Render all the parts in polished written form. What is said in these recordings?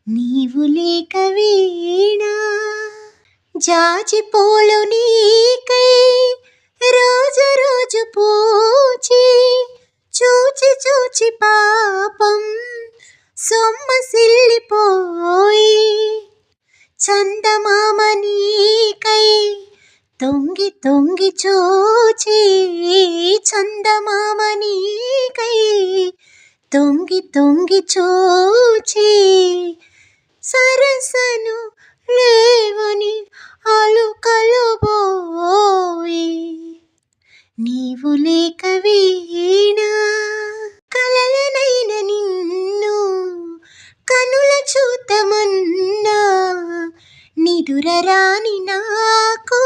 నీవు లేక వీణా జాజి పూలు నీకై రోజు రోజు పూచి చూచి చూచి పాపం సొమ్మసిల్లిపోయి చందమామ నీకై తొంగి తొంగి చూచి చందమామ నీకై తొంగి తొంగి చూచి సరసను లేవని అలుకలు పోయి నీవు లేక వీణా కలలనైన నిన్ను కనుల చూతమన్నా నిదురరాని నాకు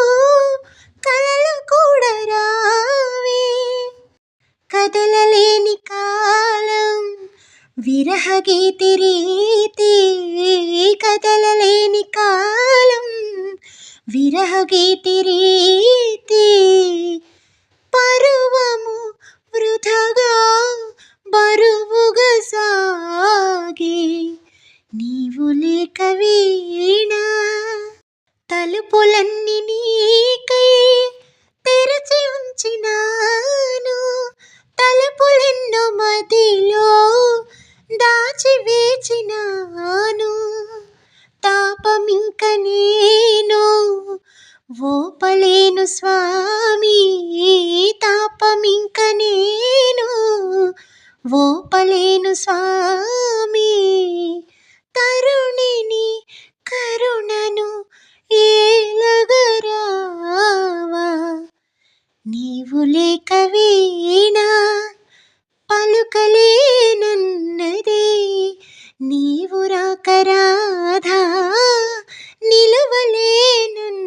కలలు కూడా రావే కదలలేని కాలం విరహ గీతి రీతి కదలలేని కాలం విరహ గీతి రీతి పరువము వృథగా బరువుగా సాగే నీవు లేక వీణా తలుపులన్నీ నీకై తెరచి ఉంచినాను తలుపులెన్నో మదిలో దాచి వేచినాను తాపమింక నేను ఓపలేను స్వామి తాపమింక నేను ఓపలేను స్వామి తరుణిని కరుణను ఏలగరావా నీవు లేక వీణా పలుకలేనన్నదే నీవు రాక రాధా నిలువలేనన్నదే